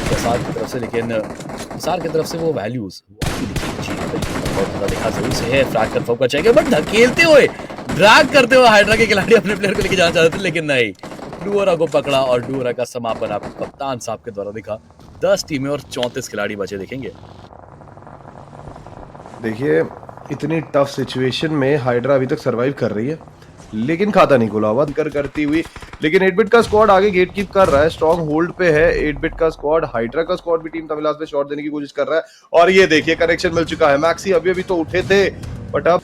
प्रसाद की तरफ से, लेकिन निसार की तरफ से वो वैल्यूज देखा जरूर से है। फ्रैग कंफर्म कर चाहिए बट धकेलते हुए ड्रैग करते हुए हाइड्रा के खिलाड़ी अपने प्लेयर को लेके जाना चाहते थे, लेकिन नहीं, डुओरा को पकड़ा और डुओरा का समापन आपको कप्तान साहब के द्वारा दिखा। 10 टीमें और 34 खिलाड़ी बचे देखेंगे। देखिए इतनी टफ सिचुएशन में हाइड्रा अभी तक सरवाइव कर रही है, लेकिन खाता नहीं खुला हुआ करती हुई। लेकिन 8-बिट का स्क्वाड आगे गेट कीप कर रहा है, स्ट्रॉन्ग होल्ड पे है 8-बिट का स्क्वाड। हाइड्रा का स्क्वाड भी टीम तमिलास पे शॉट देने की कोशिश कर रहा है और ये देखिए कनेक्शन मिल चुका है। मैक्सी अभी अभी तो उठे थे बट अब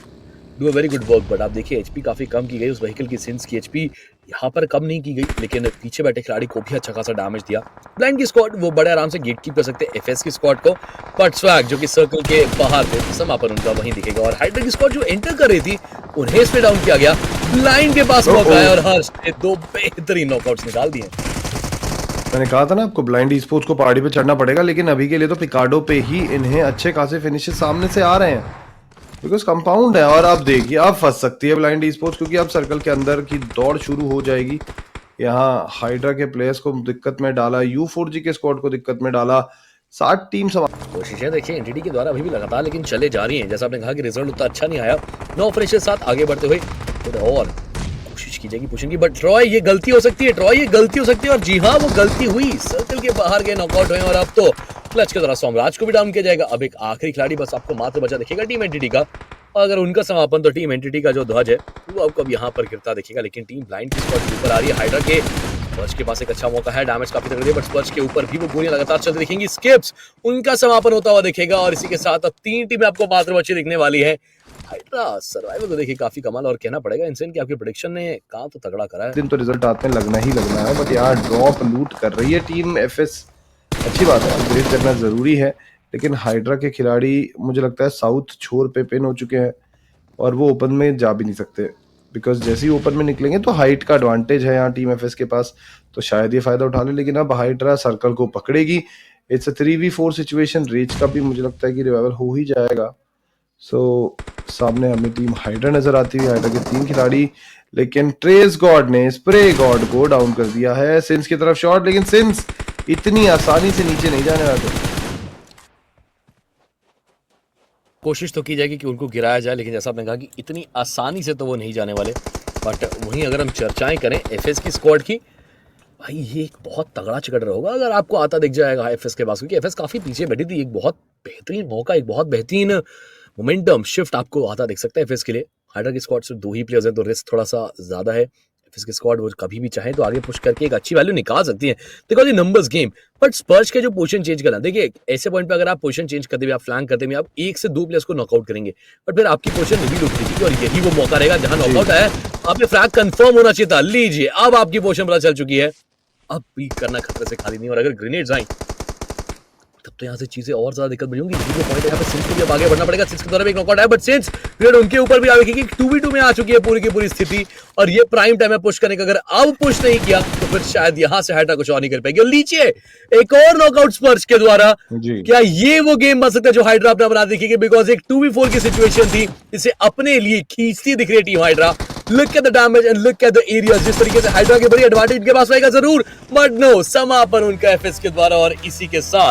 do very good work, but आप देखिए एचपी काफी कम की गई उस व्हीकल की। सिंस की एचपी यहाँ पर कम नहीं की गई, लेकिन पीछे बैठे खिलाड़ी को भी अच्छा खासा डैमेज दिया। ब्लाइंड की स्क्वाड वो बड़े आराम से गेट कीप कर सकते हैं एफएस की स्क्वाड को, बट स्वैग जो कि सर्कल के बाहर थे, समापन उनका वहीं दिखेगा। और हाइड्रा की स्क्वाड जो एंटर कर रही थी उन्हें इस पे डाउन किया गया। ब्लाइंड के पास मौका है और हर्ष ने 2 बेहतरीन नॉकआउट्स निकाल दिए। मैंने कहा था ना आपको ब्लाइंड स्पोर्ट्स को पहाड़ी पे चढ़ना पड़ेगा, लेकिन अभी के लिए तो पिकाडो पे ही इन्हें अच्छे खासे फिनिशेस सामने से आ रहे हैं बिकॉज कंपाउंड है। और अब देखिए अब फंस सकती है ब्लाइंड स्पोर्ट्स, क्योंकि अब सर्कल के अंदर की दौड़ शुरू हो जाएगी। यहाँ हाइड्रा के प्लेयर्स को दिक्कत में डाला, U4G के स्क्वाड को दिक्कत में डाला। 60 टीम कोशिशें देखिए एनटीटी के द्वारा अभी भी लगातार लेकिन चले जा रही हैं। जैसा आपने कहा कि रिजल्ट उतना अच्छा नहीं आया, 9 फिनिश के साथ आगे बढ़ते हुए और कोशिश की जाएगी पुशिंग की, बट ट्रॉय ये गलती हो सकती है, ट्रॉय ये गलती हो सकती है। और जी हाँ वो गलती हुई, सर्कल के बाहर गए, नॉकआउट हुए। और अब तो क्लच के द्वारा सोमराज को भी डाउन किया जाएगा। अब एक आखिरी खिलाड़ी बस आपको मात्र बचा दिखेगा टीम एनटीटी का, और अगर उनका समापन तो टीम एनटीटी का जो ध्वज है वो आपको अब यहाँ पर गिरता दिखेगा। लेकिन टीम ब्लाइंड की स्क्वाड ऊपर आ रही है। हाइड्रा के स्पर्श के पास एक अच्छा मौका है, डैमेज काफी तगड़ी है, बट स्पर्श के ऊपर भी वो गोलियां लगातार चलती दिखेंगी। स्किप्स उनका समापन होता हुआ दिखेगा और इसी के साथ अब 3 टीमें आपको मात्र बची दिखने वाली है। हाइड्रा सर्वाइवल तो देखिए काफी कमाल, और कहना पड़ेगा इनसेन की आपकी प्रेडिक्शन ने काम तो तगड़ा करा है। दिन तो रिजल्ट आते हैं लगना ही लगना है, बट यार ड्रॉप लूट कर रही है टीम एफएस। अच्छी बात है, अपग्रेड करना जरूरी है, लेकिन हाइड्रा के खिलाड़ी मुझे लगता है साउथ छोर पे पिन हो चुके हैं और वो ओपन में जा भी नहीं सकते, बिकॉज जैसे ही ओपन में निकलेंगे तो हाइट का एडवांटेज है यहाँ टीम एफएस के पास, तो शायद ये फायदा उठा ले। लेकिन अब हाइड्रा सर्कल को पकड़ेगी। It's a 3v4 situation. Raze का भी मुझे लगता है कि रिवाइवल हो ही जाएगा। सो सामने हमें टीम हाइड्रा नजर आती हुई, हाइड्रा के 3 खिलाड़ी, लेकिन ट्रेस गॉड ने स्प्रे गॉड को डाउन कर दिया है। सिंस की तरफ शॉट, लेकिन सिंस इतनी आसानी से नीचे नहीं जाने वाले। कोशिश तो की जाएगी कि उनको गिराया जाए, लेकिन जैसा आपने कहा कि इतनी आसानी से तो वो नहीं जाने वाले। बट वहीं अगर हम चर्चाएं करें एफएस की स्क्वाड की, भाई ये एक बहुत तगड़ा चिकट होगा अगर आपको आता दिख जाएगा एफएस के पास, क्योंकि एफएस काफी पीछे बैठी थी। एक बहुत बेहतरीन मौका, एक बहुत बेहतरीन मोमेंटम शिफ्ट आपको आता दिख सकता है एफएस के लिए। हाइड्रा की स्क्वाड से 2 ही प्लेयर्स हैं तो रिस्क थोड़ा सा ज्यादा है। एफएस की स्क्वाड वो कभी भी चाहे तो आगे पुश करके एक अच्छी वैल्यू निकाल सकती है, बिकॉज ये नंबर्स गेम। बट स्पर्श के जो पोजीशन चेंज करना, देखिए ऐसे पॉइंट पे अगर आप पोजीशन चेंज करते हुए, आप फ्लैंक करते हुए आप 1 से 2 प्लेयर्स को नॉकआउट करेंगे, बट फिर आपकी पोजीशन रिवील होती थी और यही वो मौका रहेगा जहां नॉकआउट आया, वहां पे फ्लैग कंफर्म होना चाहिए था। लीजिए अब आपकी पोजीशन पता चल चुकी है, अब पीक करना खतरे से खाली नहीं। और अगर ग्रेनेड्स आए तब तो यहाँ से चीजें और ज्यादा दिक्कत बनेंगी। पॉइंट यहाँ पे सिंस को भी अब आगे बढ़ना पड़ेगा। सिंस के द्वारा एक नॉकआउट है, बट सिंस फिर उनके ऊपर भी आगे की 2v2 में आ चुकी है पूरी की पूरी स्थिति, और ये प्राइम टाइम है पुश करने का। अगर अब पुश नहीं किया तो फिर शायद यहाँ से हाइड्रा कुछ और नहीं कर पाएगी। और लीजिए एक और नॉकआउट स्पर्श के द्वारा। क्या ये वो गेम बन सकता है जो हाइड्रा अपना बना दिखेगी, बिकॉज एक 2v4 की सिचुएशन थी, इसे अपने लिए खींचती दिख रही team hydra. Look at the damage and look at the areas। जिस तरीके से हाइड्रा के बड़ी एडवांटेज के पास रहेगा जरूर, बट नो, समापन उनका एफएस के द्वारा। और इसी के साथ